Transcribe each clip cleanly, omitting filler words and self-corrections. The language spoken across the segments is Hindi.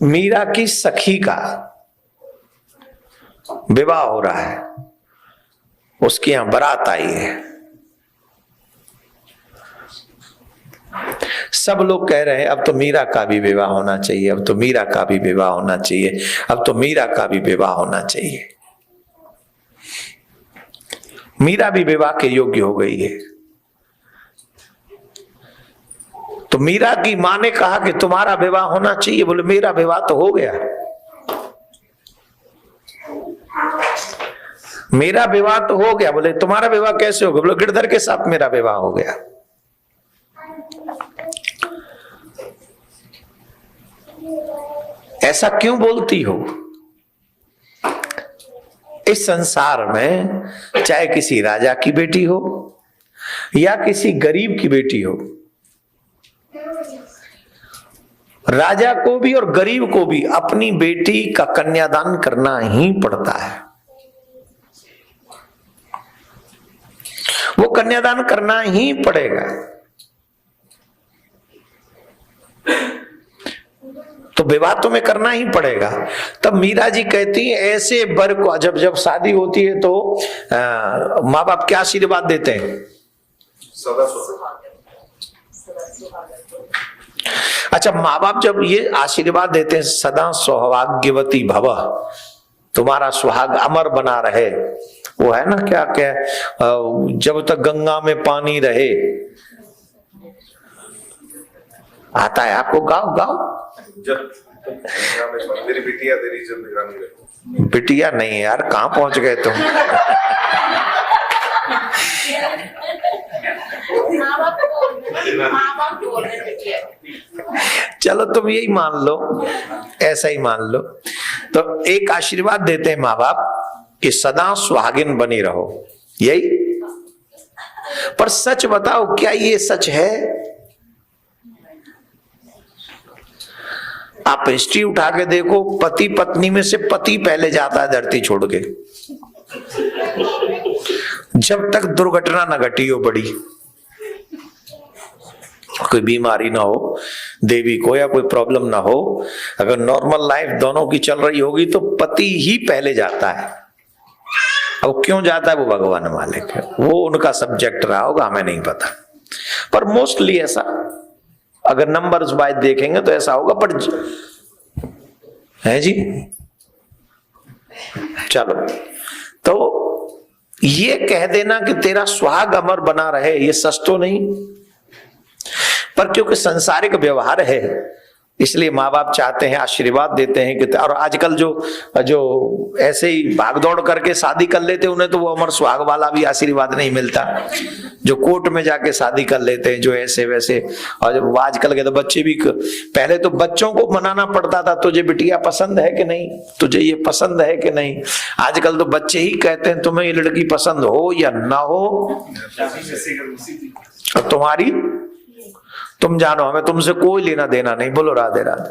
मीरा की सखी का विवाह हो रहा है, उसके यहां बारात आई है। सब लोग कह रहे हैं अब तो मीरा का भी विवाह होना चाहिए, अब तो मीरा का भी विवाह होना चाहिए, अब तो मीरा का भी विवाह होना चाहिए। मीरा भी विवाह के योग्य हो गई है। तो मीरा की मां ने कहा कि तुम्हारा विवाह होना चाहिए। बोले मेरा विवाह तो हो गया, मेरा विवाह तो हो गया। बोले तुम्हारा विवाह कैसे हो गया? बोले गिरधर के साथ मेरा विवाह हो गया। ऐसा क्यों बोलती हो? इस संसार में चाहे किसी राजा की बेटी हो या किसी गरीब की बेटी हो, राजा को भी और गरीब को भी अपनी बेटी का कन्यादान करना ही पड़ता है। वो कन्यादान करना ही पड़ेगा। तो विवाह तो में करना ही पड़ेगा। तब मीरा जी कहती है ऐसे वर को, जब जब शादी होती है तो माँ बाप क्या आशीर्वाद देते हैं? सदा। अच्छा, माँ बाप जब ये आशीर्वाद देते हैं सदा सौभाग्यवती भव, तुम्हारा सुहाग अमर बना रहे, वो है ना क्या क्या, जब तक गंगा में पानी रहे, आता है आपको? गाओ गाओ। मेरी बिटिया तेरी जिंदगानी रहे। बिटिया नहीं यार, कहां पहुंच गए तुम? चलो तुम यही मान लो, ऐसा ही मान लो। तो एक आशीर्वाद देते हैं माँ बाप कि सदा सुहागिन बनी रहो, यही। पर सच बताओ, क्या ये सच है? आप हिस्ट्री उठा के देखो, पति पत्नी में से पति पहले जाता है धरती छोड़ के, जब तक दुर्घटना न घटी हो, बड़ी कोई बीमारी ना हो देवी को या कोई प्रॉब्लम ना हो, अगर नॉर्मल लाइफ दोनों की चल रही होगी तो पति ही पहले जाता है। अब क्यों जाता है वो भगवान मालिक है, वो उनका सब्जेक्ट रहा होगा, हमें नहीं पता। पर मोस्टली ऐसा, अगर नंबर्स वाइज देखेंगे तो ऐसा होगा। पर है जी, चलो, तो ये कह देना कि तेरा सुहाग अमर बना रहे, ये सच तो नहीं। पर क्योंकि संसारिक व्यवहार है, इसलिए माँ बाप चाहते हैं, आशीर्वाद देते हैं कि, और आजकल जो ऐसे ही भागदौड़ करके शादी कर लेते हैं, उन्हें तो वो अमर सुहाग वाला भी आशीर्वाद नहीं मिलता। जो कोर्ट में जाके शादी कर लेते हैं, जो ऐसे वैसे, और आजकल के तो बच्चे भी, पहले तो बच्चों को मनाना पड़ता था, तुझे बिटिया पसंद है कि नहीं, तुझे ये पसंद है कि नहीं। आजकल तो बच्चे ही कहते हैं तुम्हें ये लड़की पसंद हो या ना हो, और तुम्हारी तुम जानो, हमें तुमसे कोई लेना देना नहीं। बोलो राधे राधे।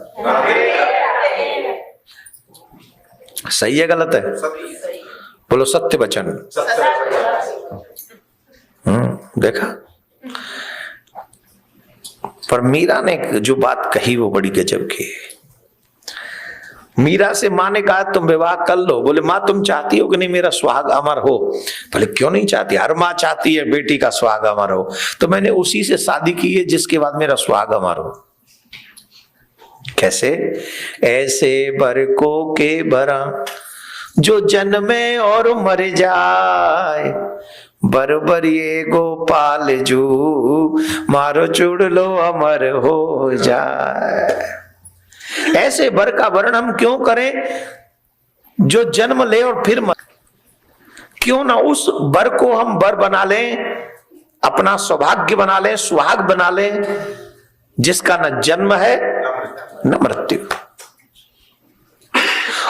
सही है गलत है? बोलो सत्य वचन। देखा? पर मीरा ने जो बात कही वो बड़ी गजब की है। मीरा से माँ ने कहा तुम विवाह कर लो। बोले माँ तुम चाहती हो कि नहीं मेरा सुहाग अमर हो? बोले क्यों नहीं चाहती, हर माँ चाहती है बेटी का सुहाग अमर हो। तो मैंने उसी से शादी की है जिसके बाद मेरा सुहाग अमर हो। कैसे? ऐसे बरको के बरा जो जन्मे और मर जाए, बरबर ये गोपाल जू मारो चुड़ लो अमर हो जाए। ऐसे वर का वर्ण हम क्यों करें जो जन्म ले और फिर मर? क्यों ना उस वर को हम वर बना लें, अपना सौभाग्य बना लें, सुहाग बना लें, जिसका न जन्म है न मृत्यु।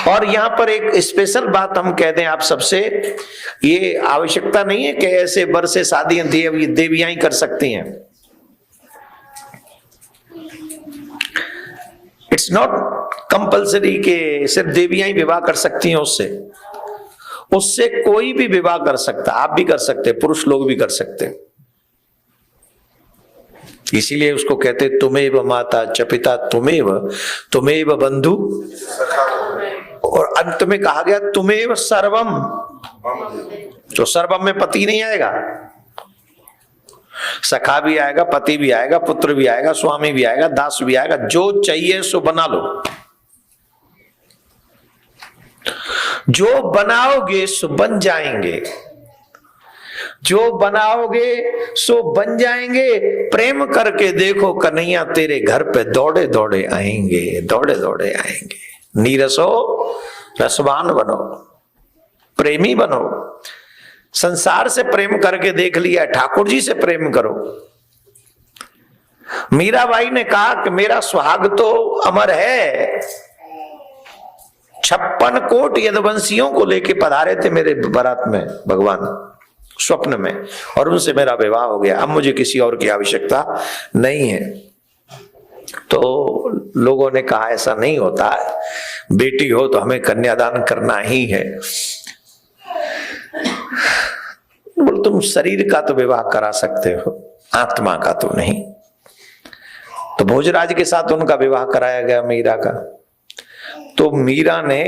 और यहां पर एक स्पेशल बात हम कह दें आप सबसे, ये आवश्यकता नहीं है कि ऐसे वर से शादियां देवियां ही कर सकती हैं। इट्स नॉट कंपल्सरी कि सिर्फ देवियां ही विवाह कर सकती हैं उससे कोई भी विवाह कर सकता, आप भी कर सकते, पुरुष लोग भी कर सकते। इसीलिए उसको कहते तुमेव माता च पिता तुमेव बंधु, और अंत में कहा गया तुमेव सर्वम। तो सर्वम में पति नहीं आएगा, सखा भी आएगा, पति भी आएगा, पुत्र भी आएगा, स्वामी भी आएगा, दास भी आएगा। जो चाहिए सो बना लो, जो बनाओगे सो बन जाएंगे, जो बनाओगे सो बन जाएंगे। प्रेम करके देखो कन्हैया तेरे घर पे दौड़े दौड़े आएंगे, दौड़े दौड़े आएंगे। नीरसो रसवान बनो, प्रेमी बनो। संसार से प्रेम करके देख लिया, ठाकुर जी से प्रेम करो। मीराबाई ने कहा कि मेरा सुहाग तो अमर है। 56 कोट यदुवंशियों को लेके पधारे थे मेरे बारात में भगवान स्वप्न में, और उनसे मेरा विवाह हो गया। अब मुझे किसी और की आवश्यकता नहीं है। तो लोगों ने कहा ऐसा नहीं होता है, बेटी हो तो हमें कन्यादान करना ही है। बोल तुम शरीर का तो विवाह करा सकते हो, आत्मा का तो नहीं। तो भोजराज के साथ उनका विवाह कराया गया मीरा का। तो मीरा ने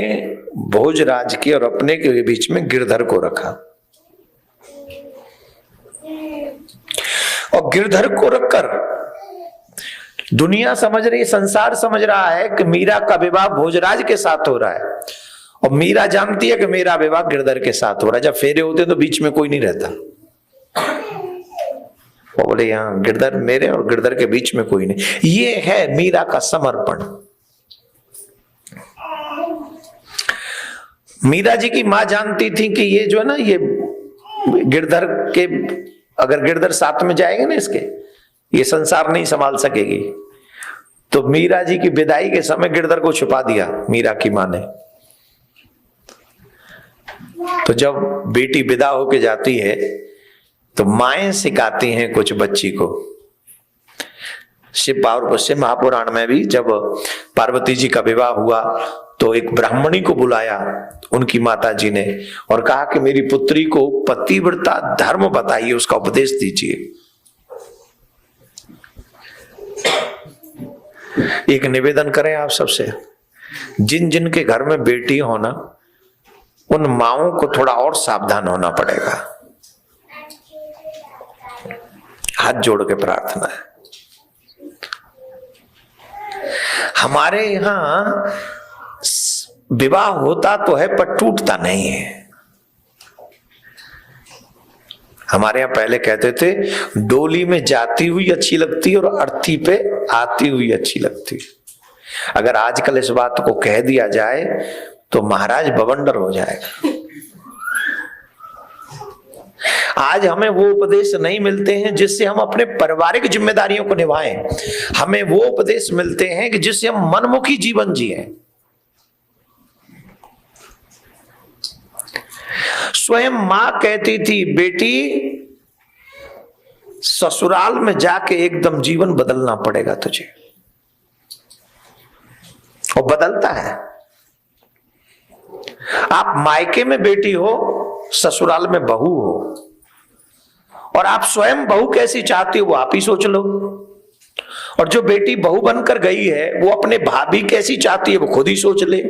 भोजराज के और अपने के बीच में गिरधर को रखा, और गिरधर को रखकर दुनिया समझ रही, संसार समझ रहा है कि मीरा का विवाह भोजराज के साथ हो रहा है, और मीरा जानती है कि मेरा विवाह गिरधर के साथ हो रहा है। जब फेरे होते तो बीच में कोई नहीं रहता। वो बोले यहाँ गिरधर मेरे और गिरधर के बीच में कोई नहीं। ये है मीरा का समर्पण। मीरा जी की मां जानती थी कि ये जो है ना, ये गिरधर के, अगर गिरधर साथ में जाएंगे ना इसके, ये संसार नहीं संभाल सकेगी। तो मीरा जी की विदाई के समय गिरधर को छुपा दिया मीरा की मां ने। तो जब बेटी विदा होके जाती है तो माएं सिखाती हैं कुछ बच्ची को। शिव महापुराण में भी जब पार्वती जी का विवाह हुआ तो एक ब्राह्मणी को बुलाया उनकी माता जी ने, और कहा कि मेरी पुत्री को पतिव्रता धर्म बताइए, उसका उपदेश दीजिए। एक निवेदन करें आप सबसे, जिन जिन के घर में बेटी हो ना, उन माओं को थोड़ा और सावधान होना पड़ेगा। हाथ जोड़ के प्रार्थना है। हमारे यहां विवाह होता तो है पर टूटता नहीं है। हमारे यहां पहले कहते थे डोली में जाती हुई अच्छी लगती और अर्थी पे आती हुई अच्छी लगती। अगर आजकल इस बात को कह दिया जाए तो महाराज बवंडर हो जाएगा। आज हमें वो उपदेश नहीं मिलते हैं जिससे हम अपने पारिवारिक जिम्मेदारियों को निभाएं। हमें वो उपदेश मिलते हैं कि जिससे हम मनमुखी जीवन जिएं। स्वयं मां कहती थी बेटी ससुराल में जाके एकदम जीवन बदलना पड़ेगा तुझे, और बदलता है। आप मायके में बेटी हो, ससुराल में बहू हो, और आप स्वयं बहू कैसी चाहती हो वो आप ही सोच लो। और जो बेटी बहू बनकर गई है वो अपने भाभी कैसी चाहती है वो खुद ही सोच ले।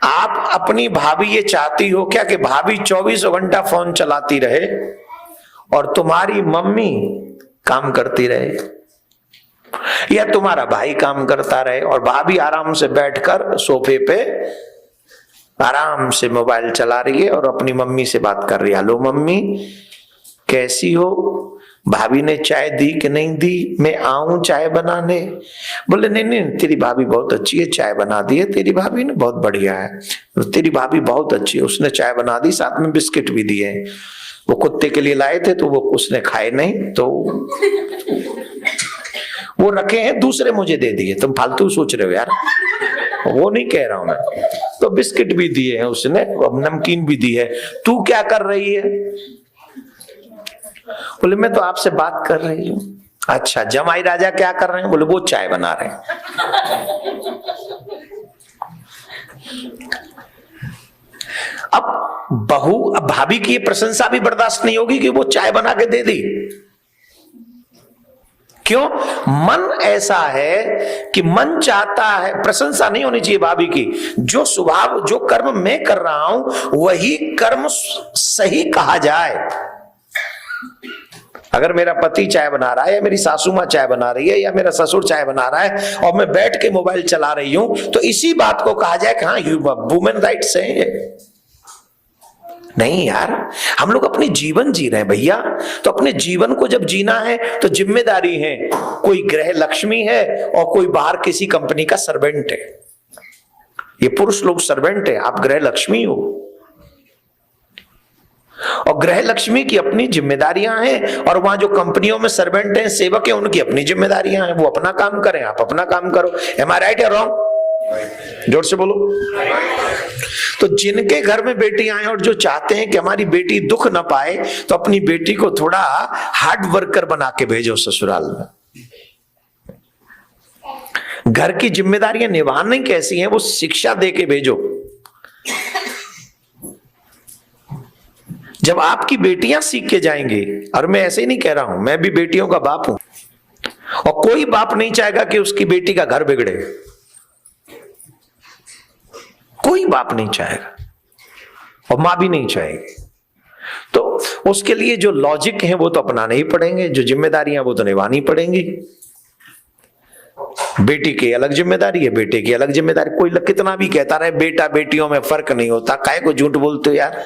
आप अपनी भाभी ये चाहती हो क्या कि भाभी 24 घंटा फोन चलाती रहे और तुम्हारी मम्मी काम करती रहे, या तुम्हारा भाई काम करता रहे और भाभी आराम से बैठकर सोफे पे आराम से मोबाइल चला रही है और अपनी मम्मी से बात कर रही है, हेलो मम्मी कैसी हो, भाभी ने चाय दी कि नहीं दी, मैं आऊं चाय बनाने। बोले नहीं नहीं तेरी भाभी बहुत अच्छी है, चाय बना दी है तेरी भाभी ने, बहुत बढ़िया है, तेरी भाभी बहुत अच्छी है, उसने चाय बना दी, साथ में बिस्किट भी दिए। वो कुत्ते के लिए लाए थे तो वो उसने खाए नहीं, तो वो रखे हैं दूसरे मुझे दे दिए। तुम फालतू सोच रहे हो यार, वो नहीं कह रहा हूं मैं। तो बिस्किट भी दिए हैं उसने, नमकीन भी दी है, तू क्या कर रही है? बोले मैं तो आपसे बात कर रही हूँ। अच्छा जमाई राजा क्या कर रहे हैं? बोले वो चाय बना रहे हैं। अब अब भाभी की ये प्रशंसा भी बर्दाश्त नहीं होगी कि वो चाय बना के दे दी। क्यों? मन ऐसा है कि मन चाहता है, प्रशंसा नहीं होनी चाहिए भाभी की, जो स्वभाव जो कर्म मैं कर रहा हूं वही कर्म सही कहा जाए। अगर मेरा पति चाय बना रहा है या मेरी सासू मां चाय बना रही है या मेरा ससुर चाय बना रहा है और मैं बैठ के मोबाइल चला रही हूं, तो इसी बात को कहा जाए कि हाँ वुमेन राइट्स है। नहीं यार, हम लोग अपनी जीवन जी रहे हैं भैया, तो अपने जीवन को जब जीना है तो जिम्मेदारी है। कोई गृह लक्ष्मी है और कोई बाहर किसी कंपनी का सर्वेंट है। ये पुरुष लोग सर्वेंट है, आप गृह लक्ष्मी हो। और गृह लक्ष्मी की अपनी जिम्मेदारियां हैं और वहां जो कंपनियों में सर्वेंट हैं, सेवक हैं, उनकी अपनी जिम्मेदारियां हैं। वो अपना काम करें, आप अपना काम करो। एम आई राइट या रॉन्ग? जोर से बोलो। तो जिनके घर में बेटियां हैं और जो चाहते हैं कि हमारी बेटी दुख ना पाए, तो अपनी बेटी को थोड़ा हार्ड वर्कर बना के भेजो ससुराल में। घर की जिम्मेदारियां निभानी कैसी हैं वो शिक्षा दे के भेजो। जब आपकी बेटियां सीख के जाएंगी, और मैं ऐसे ही नहीं कह रहा हूं, मैं भी बेटियों का बाप हूं, और कोई बाप नहीं चाहेगा कि उसकी बेटी का घर बिगड़े। कोई बाप नहीं चाहेगा और मां भी नहीं चाहेगी। तो उसके लिए जो लॉजिक है वो तो अपनाने ही पड़ेंगे, जो जिम्मेदारियां वो तो निभानी पड़ेंगी। बेटी की अलग जिम्मेदारी है, बेटे की अलग जिम्मेदारी। कोई कितना भी कहता रहे बेटा बेटियों में फर्क नहीं होता, काहे को झूठ बोलते हो यार?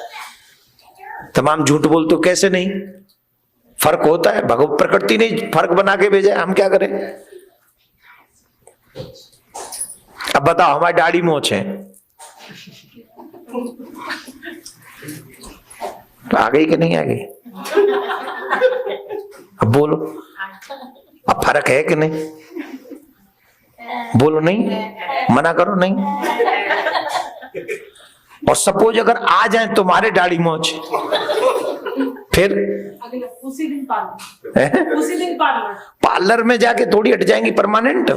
तमाम झूठ बोलते हो, कैसे नहीं फर्क होता है? भगवत प्रकृति ने फर्क बना के भेजा है, हम क्या करें? अब बताओ, हमारी दाढ़ी मोछ है, आ गई कि नहीं आ गई? अब बोलो, अब फर्क है कि नहीं? बोलो नहीं, मना करो नहीं। और सपोज अगर आ जाए तुम्हारे दाढ़ी मोछ, फिर उसी दिन पार्लर में जाके थोड़ी हट जाएंगी परमानेंट।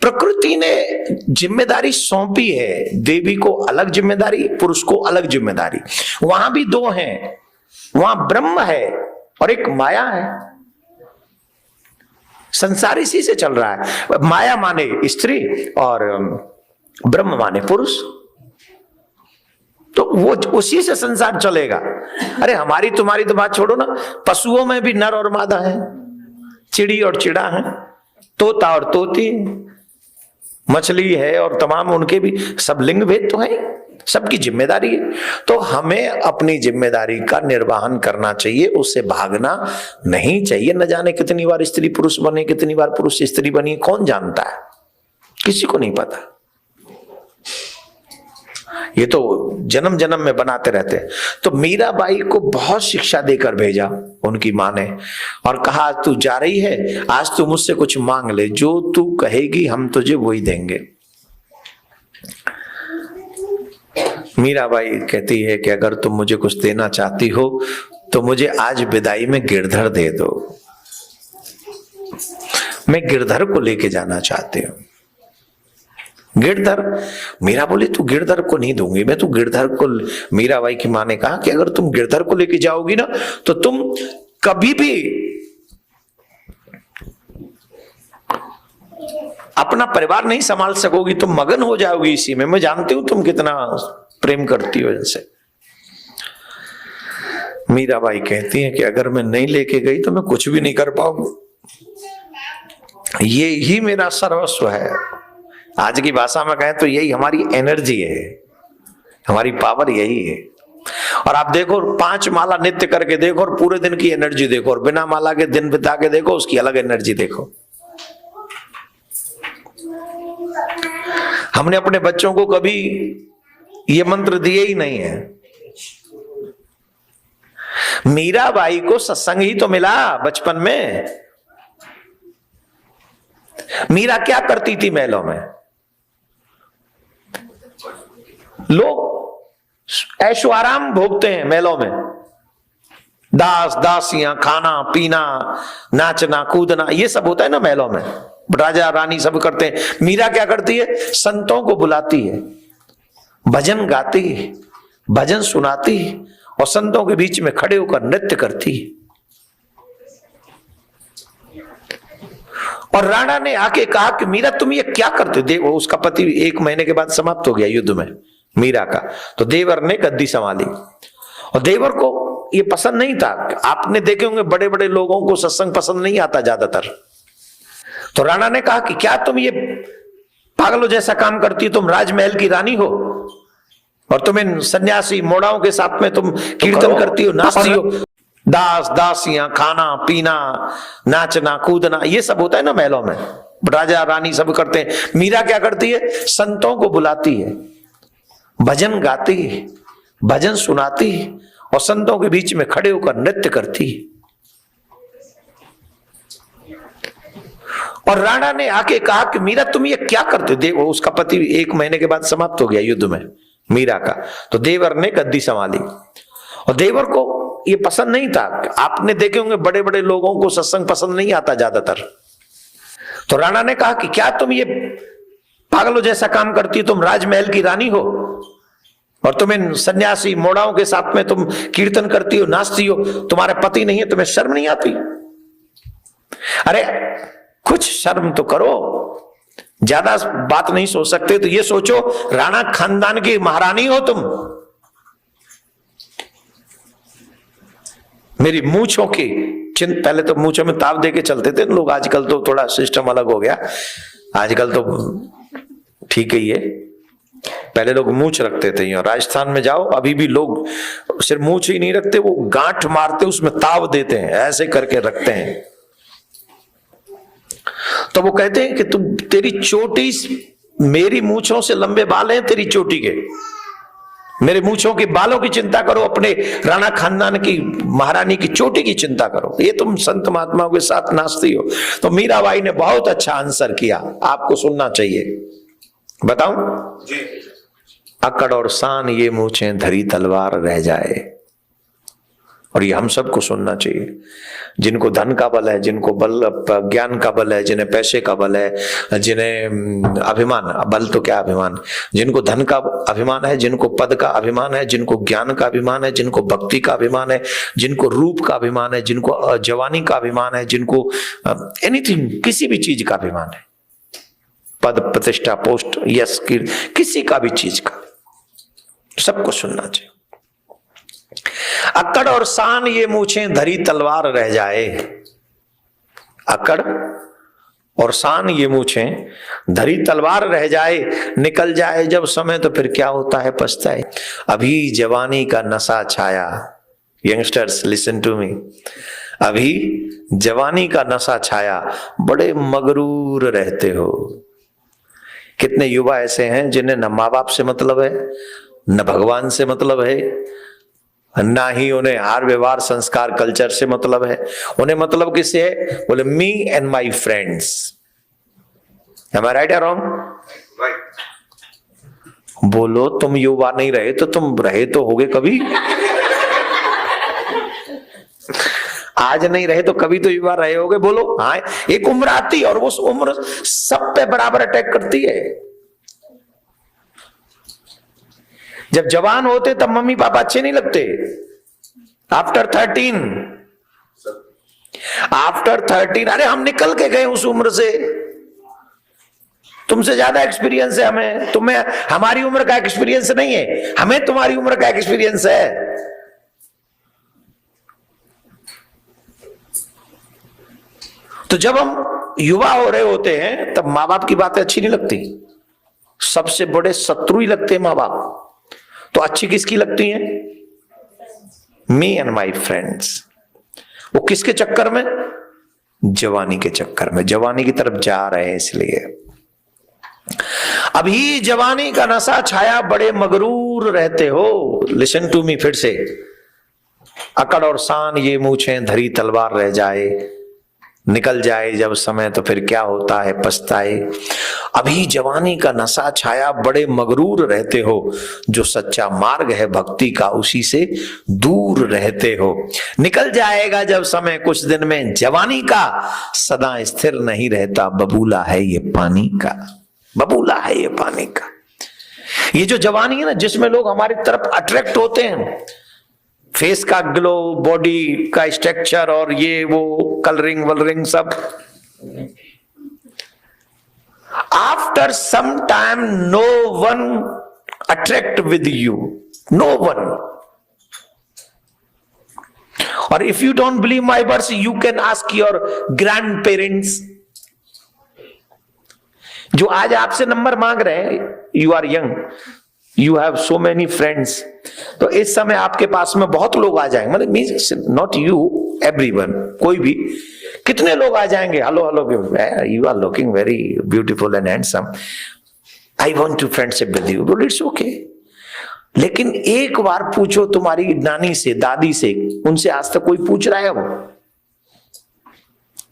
प्रकृति ने जिम्मेदारी सौंपी है, देवी को अलग जिम्मेदारी, पुरुष को अलग जिम्मेदारी। वहां भी दो हैं, वहां ब्रह्म है और एक माया है। संसार इसी से चल रहा है। माया माने स्त्री और ब्रह्म माने पुरुष, तो वो उसी से संसार चलेगा। अरे हमारी तुम्हारी तो बात छोड़ो ना, पशुओं में भी नर और मादा है, चिड़ी और चिड़ा है, तोता और तोती, मछली है और तमाम उनके भी सब लिंग भेद तो है, सबकी जिम्मेदारी है। तो हमें अपनी जिम्मेदारी का निर्वहन करना चाहिए, उससे भागना नहीं चाहिए। न जाने कितनी बार स्त्री पुरुष बने, कितनी बार पुरुष स्त्री बनी, कौन जानता है? किसी को नहीं पता। ये तो जन्म जन्म में बनाते रहते हैं। तो मीराबाई को बहुत शिक्षा देकर भेजा उनकी मां ने, और कहा तू जा रही है, आज तू मुझसे कुछ मांग ले, जो तू कहेगी हम तुझे वही देंगे। मीराबाई कहती है कि अगर तुम मुझे कुछ देना चाहती हो तो मुझे आज विदाई में गिरधर दे दो, मैं गिरधर को लेके जाना चाहती हूं। गिरधर? मीरा बोली तू गिरधर को नहीं दूंगी मैं, तू गिरधर को। मीराबाई की मां ने कहा कि अगर तुम गिरधर को लेके जाओगी ना तो तुम कभी भी अपना परिवार नहीं संभाल सकोगी, तुम मगन हो जाओगी इसी में। मैं जानती हूं तुम कितना प्रेम करती हो इनसे। मीराबाई कहती है कि अगर मैं नहीं लेके गई तो मैं कुछ भी नहीं कर पाऊंगी, ये ही मेरा सर्वस्व है। आज की भाषा में कहें तो यही हमारी एनर्जी है, हमारी पावर यही है। और आप देखो 5 माला नित्य करके देखो और पूरे दिन की एनर्जी देखो, और बिना माला के दिन बिता के देखो, उसकी अलग एनर्जी देखो। हमने अपने बच्चों को कभी ये मंत्र दिए ही नहीं है। मीराबाई को सत्संग ही तो मिला बचपन में। मीरा क्या करती थी महलों में? लोग ऐशो आराम भोगते हैं महलों में, दास दासियां, खाना पीना, नाचना कूदना, ये सब होता है ना महलों में, राजा रानी सब करते हैं। मीरा क्या करती है? संतों को बुलाती है, भजन गाती, भजन सुनाती और संतों के बीच में खड़े होकर नृत्य करती। और राणा ने आके कहा कि मीरा तुम ये क्या करते हो? देव, उसका पति 1 महीने के बाद समाप्त हो गया युद्ध में मीरा का। तो देवर ने गद्दी संभाली और देवर को ये पसंद नहीं था। आपने देखे होंगे बड़े बड़े लोगों को सत्संग पसंद नहीं आता ज्यादातर। तो राणा ने कहा कि क्या तुम ये पागलों जैसा काम करती हो? तुम राजमहल की रानी हो और तुम्हें सन्यासी मोड़ाओं के साथ में तुम कीर्तन करती हो, नाचती हो। दास दासियां, खाना पीना, नाचना कूदना, ये सब होता है ना महलों में, राजा रानी सब करते हैं। मीरा क्या करती है? संतों को बुलाती है, भजन गाती, भजन सुनाती और संतों के बीच में खड़े होकर नृत्य करती। और राणा ने आके कहा कि मीरा तुम ये क्या करते हो? देव, उसका पति 1 महीने के बाद समाप्त हो गया युद्ध में मीरा का। तो देवर ने गद्दी संभाली और देवर को ये पसंद नहीं था। आपने देखे होंगे बड़े बड़े लोगों को सत्संग पसंद नहीं आता ज्यादातर। तो राणा ने कहा कि क्या तुम ये पागलों जैसा काम करती हो? तुम राजमहल की रानी हो और तुम्हें सन्यासी मोड़ाओं के साथ में तुम कीर्तन करती हो, नाचती हो, तुम्हारे पति नहीं है, तुम्हें शर्म नहीं आती? अरे कुछ शर्म तो करो, ज्यादा बात नहीं सोच सकते तो ये सोचो राणा खानदान की महारानी हो तुम। मेरी मूंछों की पहले तो मूंछों में ताव दे के चलते थे लोग, आजकल तो थोड़ा सिस्टम अलग हो गया, आजकल तो ठीक ही है। पहले लोग मूंछ रखते थे। यहाँ राजस्थान में जाओ अभी भी लोग सिर्फ मूंछ ही नहीं रखते, वो गांठ मारते उसमें ताव देते हैं, ऐसे करके रखते हैं। तो वो कहते हैं कि तुम, तेरी चोटी, मेरी मूंछों से लंबे बाल हैं तेरी चोटी के, मेरे मूंछों के बालों की चिंता करो, अपने राणा खानदान की महारानी की चोटी की चिंता करो, ये तुम संत महात्माओं के साथ नाचती हो। तो मीराबाई ने बहुत अच्छा आंसर किया, आपको सुनना चाहिए। बताऊं? जी। अकड़ और शान ये मूंछें धरी तलवार रह जाए। और ये हम सबको सुनना चाहिए। जिनको धन का बल है, जिनको बल ज्ञान का बल है, जिन्हें पैसे का बल है, जिन्हें अभिमान, बल तो क्या अभिमान, जिनको धन का अभिमान है, जिनको पद का अभिमान है, जिनको ज्ञान का अभिमान है, जिनको भक्ति का अभिमान है, जिनको रूप का अभिमान है, जिनको जवानी का अभिमान है, जिनको एनीथिंग, किसी भी चीज का अभिमान है, पद प्रतिष्ठा पोस्ट यश किसी का भी चीज का, सबको सुनना चाहिए। अकड़ और शान ये मूंछें धरी तलवार रह जाए। अकड़ और शान ये मूंछें धरी तलवार रह जाए, निकल जाए जब समय तो फिर क्या होता है पछताए। अभी जवानी का नशा छाया, यंगस्टर्स लिसन टू मी, अभी जवानी का नशा छाया, बड़े मगरूर रहते हो। कितने युवा ऐसे हैं जिन्हें न माँ बाप से मतलब है, न भगवान से मतलब है, ना ही उन्हें हार व्यवहार संस्कार कल्चर से मतलब है। उन्हें मतलब किससे है? बोले me and my friends. Am I right या रॉन्ग? राइट। बोलो तुम युवा नहीं रहे तो तुम रहे तो होगे कभी। आज नहीं रहे तो कभी तो युवा रहे होगे। बोलो हाँ। एक उम्र आती और उस उम्र सब पे बराबर अटैक करती है। जब जवान होते तब मम्मी पापा अच्छे नहीं लगते। आफ्टर 13 अरे हम निकल के गए उस उम्र से। तुमसे ज्यादा एक्सपीरियंस है हमें, तुम्हें हमारी उम्र का एक्सपीरियंस नहीं है, हमें तुम्हारी उम्र का एक्सपीरियंस है। तो जब हम युवा हो रहे होते हैं तब माँ बाप की बातें अच्छी नहीं लगती, सबसे बड़े शत्रु ही लगते हैं माँ बाप। तो अच्छी किसकी लगती हैं? मी एंड माई फ्रेंड्स। वो किसके चक्कर में? जवानी के चक्कर में, जवानी की तरफ जा रहे हैं इसलिए। अभी जवानी का नशा छाया, बड़े मगरूर रहते हो। लिसन टू मी फिर से। अकड़ और शान ये मूंछें धरी तलवार रह जाए, निकल जाए जब समय तो फिर क्या होता है पछताए। अभी जवानी का नशा छाया, बड़े मगरूर रहते हो, जो सच्चा मार्ग है भक्ति का उसी से दूर रहते हो। निकल जाएगा जब समय कुछ दिन में, जवानी का सदा स्थिर नहीं रहता, बबूला है ये पानी का, बबूला है ये पानी का। ये जो जवानी है ना, जिसमें लोग हमारी तरफ अट्रैक्ट होते हैं, फेस का ग्लो, बॉडी का स्ट्रक्चर और ये वो कलरिंग वलरिंग सब, after some time no one attract with you, no one. और if you don't believe my words, you can ask your grand parents, जो आज आपसे नंबर मांग रहे हैं। You are young, you have so many friends, तो इस समय आपके पास में बहुत लोग आ जाएंगे, मतलब मीन्स नॉट यू, एवरीवन, कोई भी, कितने लोग आ जाएंगे, hello hello, you are looking very beautiful and handsome, I want to friendship with you, बोल इट्स ओके। लेकिन एक बार पूछो तुम्हारी नानी से, दादी से, उनसे आज तक कोई पूछ रहा है वो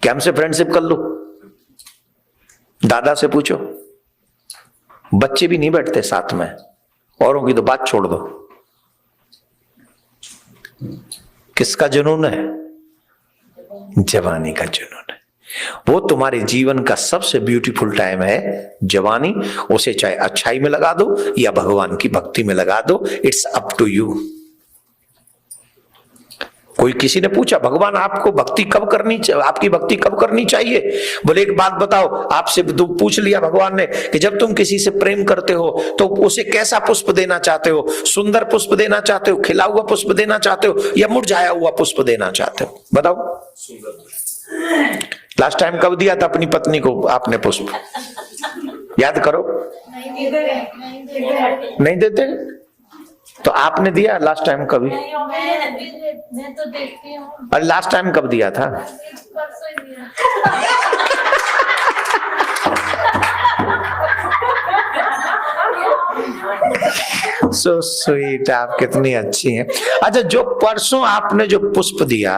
कि हमसे फ्रेंडशिप कर लो? दादा से पूछो, बच्चे भी नहीं बैठते साथ में, औरों की तो बात छोड़ दो। किसका जुनून है? जवानी का जुनून है। वो तुम्हारे जीवन का सबसे ब्यूटीफुल टाइम है जवानी। उसे चाहे अच्छाई में लगा दो या भगवान की भक्ति में लगा दो, इट्स अप टू यू। कोई किसी ने पूछा भगवान आपको भक्ति कब करनी, आपकी भक्ति कब करनी चाहिए? बोले एक बात बताओ, आपसे पूछ लिया भगवान ने कि जब तुम किसी से प्रेम करते हो तो उसे कैसा पुष्प देना चाहते हो? सुंदर पुष्प देना चाहते हो, खिला हुआ पुष्प देना चाहते हो, या मुरझाया हुआ पुष्प देना चाहते हो? बताओ। लास्ट टाइम कब दिया था अपनी पत्नी को आपने पुष्प? याद करो। नहीं देते? तो आपने दिया लास्ट टाइम कभी? मैं तो देखती हूँ। और लास्ट टाइम कब दिया था? परसों ही दिया। सो स्वीट, आप कितनी अच्छी हैं। अच्छा, जो परसों आपने जो पुष्प दिया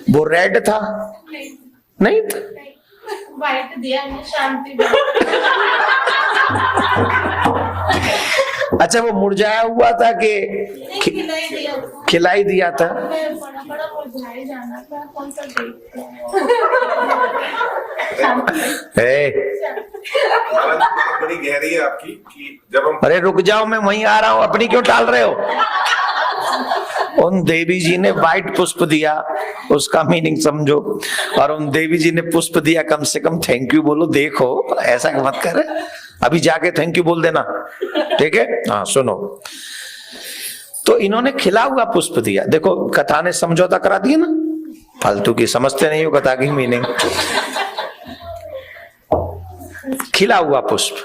वो रेड था? नहीं था? वाइट दिया, शांति। अच्छा, वो मुरझाया हुआ था कि खिलाई दिया था? बड़ा मुरझाई जाना था, कौन सा देखते बड़ी गहरी है आपकी कि जब हम, अरे रुक जाओ, मैं वहीं आ रहा हूं, अपनी क्यों टाल रहे हो? उन देवी जी ने व्हाइट पुष्प दिया, उसका मीनिंग समझो, और उन देवी जी ने पुष्प दिया, कम से कम थैंक यू बोलो। देखो, ऐसा मत करे, अभी जाके थैंक यू बोल देना, ठीक है? हाँ सुनो, तो इन्होंने खिला हुआ पुष्प दिया। देखो, कथा ने समझौता करा दिया ना, फालतू की समझते नहीं हो कथा की मीनिंग। खिला हुआ पुष्प।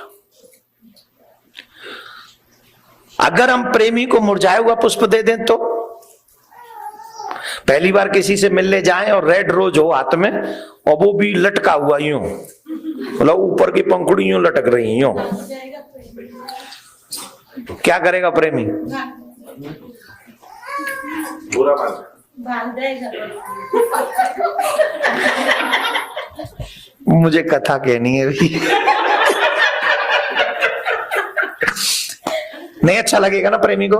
अगर हम प्रेमी को मुरझाया हुआ पुष्प दे दें तो? पहली बार किसी से मिलने जाएं और रेड रोज हो हाथ में, और वो भी लटका हुआ यूं, मतलब ऊपर की पंखुड़ी यूं लटक रही यूं, क्या करेगा प्रेमी? बुरा भाग जाएगा। मुझे कथा कहनी है भी। नहीं अच्छा लगेगा ना प्रेमी को?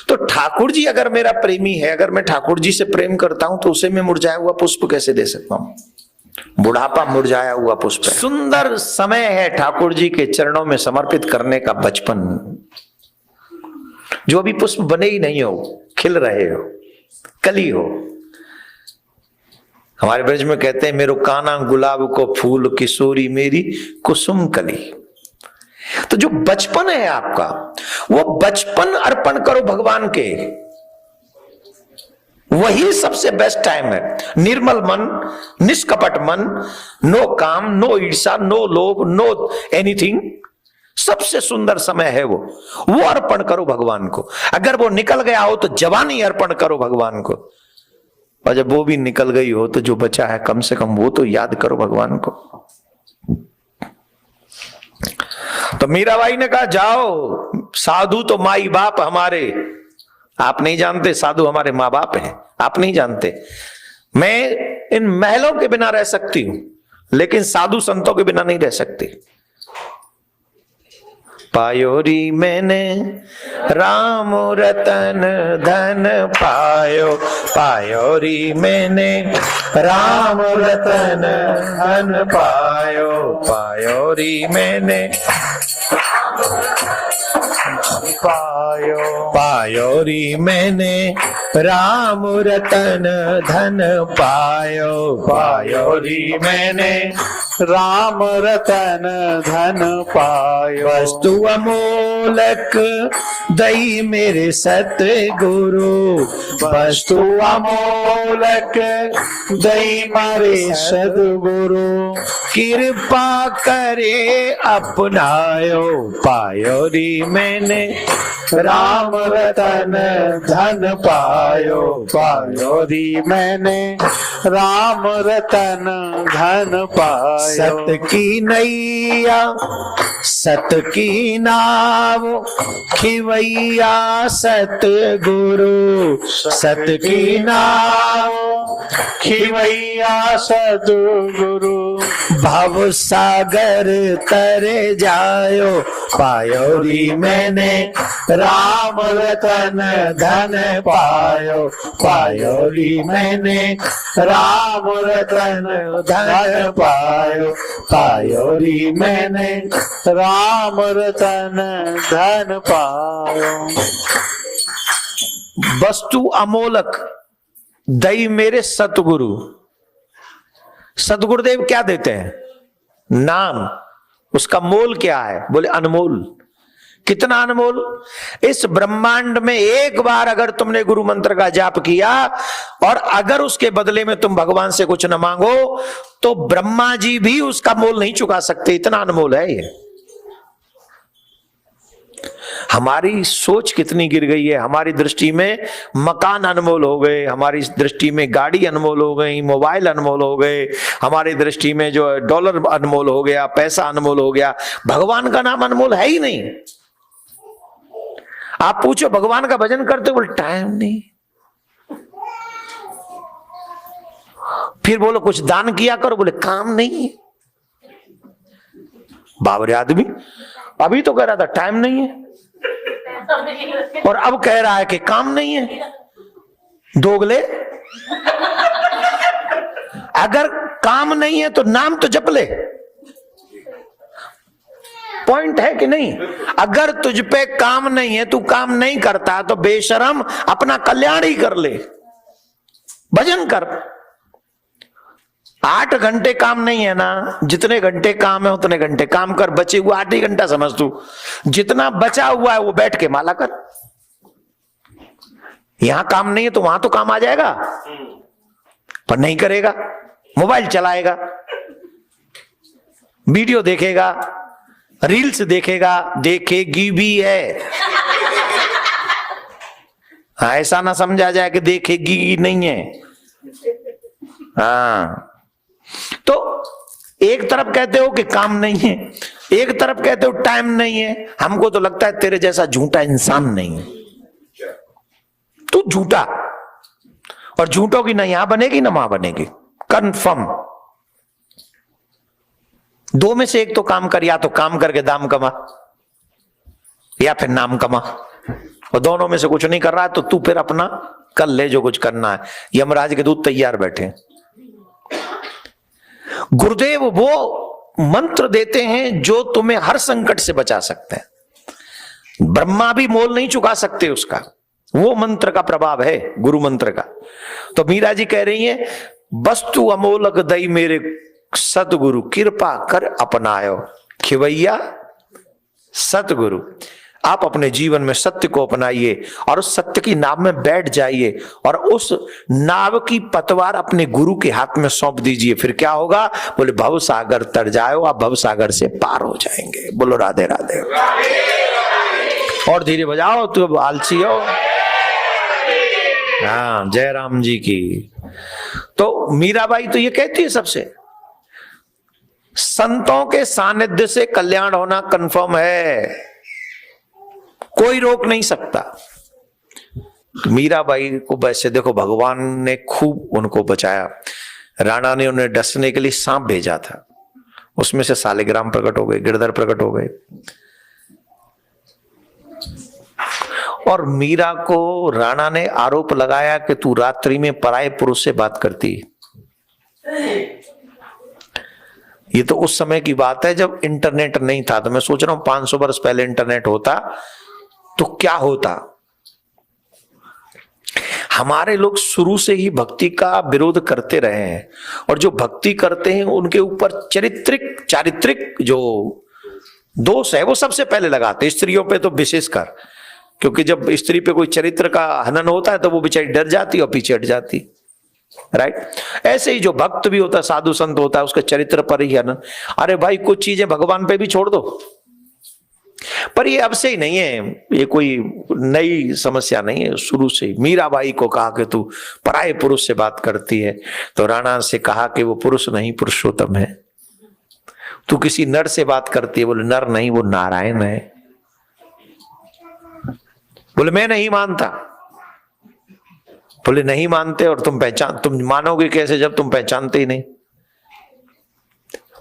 तो ठाकुर जी अगर मेरा प्रेमी है, अगर मैं ठाकुर जी से प्रेम करता हूं, तो उसे मैं मुरझाया हुआ पुष्प कैसे दे सकता हूं? बुढ़ापा मुरझाया हुआ पुष्प है। सुंदर समय है ठाकुर जी के चरणों में समर्पित करने का, बचपन, जो अभी पुष्प बने ही नहीं हो, खिल रहे हो, कली हो। हमारे ब्रज में कहते हैं, मेरो काना गुलाब को फूल, किशोरी मेरी कुसुम कली। तो जो बचपन है आपका, वो बचपन अर्पण करो भगवान के, वही सबसे बेस्ट टाइम है। निर्मल मन, निष्कपट मन, नो काम, नो ईर्षा, नो लोभ, नो एनीथिंग, सबसे सुंदर समय है वो अर्पण करो भगवान को। अगर वो निकल गया हो तो जवानी अर्पण करो भगवान को, और जब वो भी निकल गई हो तो जो बचा है कम से कम वो तो याद करो भगवान को। तो मीराबाई ने कहा, जाओ, साधु तो माई बाप हमारे, आप नहीं जानते, साधु हमारे माँ बाप हैं, आप नहीं जानते। मैं इन महलों के बिना रह सकती हूं, लेकिन साधु संतों के बिना नहीं रह सकती। पायोरी मैंने राम रतन धन पायो, पायोरी मैंने राम रतन धन पायो। पायो, पायो री मैंने पायो, पायो री मैंने राम रतन धन पायो, पायो री मैंने राम रतन धन पायो। वस्तु अमोलक दई मेरे सतगुरु, वस्तु अमोलक दई मारे सदगुरु, कृपा करे अपनायो, पायो री मैंने राम रतन धन पायो, पायो री मैंने राम रतन धन पायो। सत की नैया सत की नाव खिवैया सतगुरु, सत की नाव खिवैया सदगुरु, भव सागर तर जायो, पायो री मैंने राम रतन धन पायो, पायो री मैंने राम रतन धन पायो, पायो री मैंने राम रतन धन पायो। वस्तु अमोलक दई मेरे सतगुरु। सतगुरुदेव क्या देते हैं? नाम। उसका मोल क्या है? बोले अनमोल। कितना अनमोल? इस ब्रह्मांड में एक बार अगर तुमने गुरु मंत्र का जाप किया और अगर उसके बदले में तुम भगवान से कुछ न मांगो तो ब्रह्मा जी भी उसका मोल नहीं चुका सकते, इतना अनमोल है ये। हमारी सोच कितनी गिर गई है। हमारी दृष्टि में मकान अनमोल हो गए, हमारी दृष्टि में गाड़ी अनमोल हो गई, मोबाइल अनमोल हो गए, हमारी दृष्टि में जो डॉलर अनमोल हो गया, पैसा अनमोल हो गया। भगवान का नाम अनमोल है ही नहीं। आप पूछो भगवान का भजन करते हो? बोले टाइम नहीं। फिर बोलो कुछ दान किया करो, बोले काम नहीं। बाबरे आदमी अभी तो कह रहा था टाइम नहीं है और अब कह रहा है कि काम नहीं है। दोगले। अगर काम नहीं है तो नाम तो जप ले। पॉइंट है कि नहीं? अगर तुझ पे काम नहीं है, तू काम नहीं करता तो बेशरम अपना कल्याण ही कर ले, भजन कर। 8 घंटे काम नहीं है ना, जितने घंटे काम है उतने घंटे काम कर। बचे हुआ 8 ही घंटा समझ तू, जितना बचा हुआ है वो बैठ के माला कर। यहां काम नहीं है तो वहां तो काम आ जाएगा, पर नहीं करेगा। मोबाइल चलाएगा, वीडियो देखेगा, रील्स देखेगा, देखेगी भी है। हाँ, ऐसा ना समझा जाए कि देखेगी नहीं है। हाँ, तो एक तरफ कहते हो कि काम नहीं है, एक तरफ कहते हो टाइम नहीं है। हमको तो लगता है तेरे जैसा झूठा इंसान नहीं है। तू झूठा, और झूठों की ना यहां बनेगी ना वहां बनेगी, कंफर्म। 2 में से एक तो काम कर, या तो काम करके दाम कमा या फिर नाम कमा। और दोनों में से कुछ नहीं कर रहा है तो तू फिर अपना कर ले जो कुछ करना है। यमराज के दूत तैयार बैठे। गुरुदेव वो मंत्र देते हैं जो तुम्हें हर संकट से बचा सकते हैं। ब्रह्मा भी मोल नहीं चुका सकते उसका। वो मंत्र का प्रभाव है, गुरु मंत्र का। तो मीरा जी कह रही है, वस्तु अमोलक दई मेरे सतगुरु, कृपा कर अपनायो खिवैया सतगुरु। आप अपने जीवन में सत्य को अपनाइए और उस सत्य की नाव में बैठ जाइए और उस नाव की पतवार अपने गुरु के हाथ में सौंप दीजिए। फिर क्या होगा? बोले भव सागर तर जाओ, आप भव सागर से पार हो जाएंगे। बोलो राधे राधे। और धीरे बजाओ, तू अब आलसी हो। हाँ, जय राम जी की। तो मीराबाई तो ये कहती है सबसे, संतों के सानिध्य से कल्याण होना कंफर्म है, कोई रोक नहीं सकता। मीराबाई को वैसे देखो, भगवान ने खूब उनको बचाया। राणा ने उन्हें डसने के लिए सांप भेजा था, उसमें से सालिग्राम प्रकट हो गए, गिरधर प्रकट हो गए। और मीरा को राणा ने आरोप लगाया कि तू रात्रि में पराये पुरुष से बात करती। ये तो उस समय की बात है जब इंटरनेट नहीं था। तो मैं सोच रहा हूं 500 वर्ष पहले इंटरनेट होता तो क्या होता। हमारे लोग शुरू से ही भक्ति का विरोध करते रहे हैं, और जो भक्ति करते हैं उनके ऊपर चारित्रिक जो दोष है वो सबसे पहले लगाते, स्त्रियों पे तो विशेषकर, क्योंकि जब स्त्री पे कोई चरित्र का हनन होता है तो वो बेचारी डर जाती और पीछे हट जाती, राइट। ऐसे ही जो भक्त भी होता है, साधु संत होता है, उसका चरित्र पर ही हनन। अरे भाई कुछ चीजें भगवान पे भी छोड़ दो, पर ये अब से ही नहीं है, ये कोई नई समस्या नहीं है, शुरू से ही। मीराबाई को कहा कि तू पराये पुरुष से बात करती है, तो राणा से कहा कि वो पुरुष नहीं पुरुषोत्तम है। तू किसी नर से बात करती है, बोले नर नहीं वो नारायण है। बोले मैं नहीं मानता। बोले नहीं मानते और तुम मानोगे कैसे जब तुम पहचानते ही नहीं।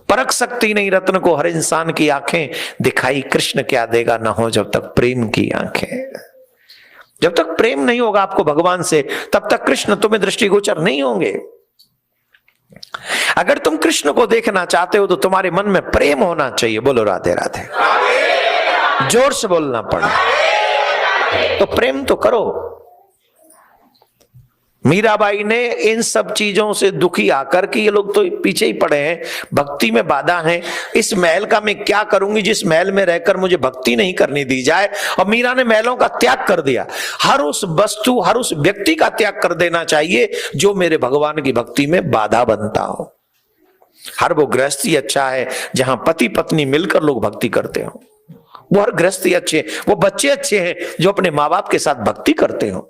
परख सकती नहीं रत्न को हर इंसान की आंखें, दिखाई कृष्ण क्या देगा ना हो जब तक प्रेम की आंखें। जब तक प्रेम नहीं होगा आपको भगवान से, तब तक कृष्ण तुम्हें दृष्टिगोचर नहीं होंगे। अगर तुम कृष्ण को देखना चाहते हो तो तुम्हारे मन में प्रेम होना चाहिए। बोलो राधे राधे, जोर से बोलना पड़ा। तो प्रेम तो करो। मीराबाई ने इन सब चीजों से दुखी आकर कि ये लोग तो पीछे ही पड़े हैं, भक्ति में बाधा है, इस महल का मैं क्या करूंगी जिस महल में रहकर मुझे भक्ति नहीं करने दी जाए। और मीरा ने महलों का त्याग कर दिया। हर उस वस्तु, हर उस व्यक्ति का त्याग कर देना चाहिए जो मेरे भगवान की भक्ति में बाधा बनता हो। हर वो गृहस्थी अच्छा है जहां पति पत्नी मिलकर लोग भक्ति करते हो। वो हर गृहस्थी अच्छे, वो बच्चे अच्छे हैं जो अपने माँ बाप के साथ भक्ति करते हो।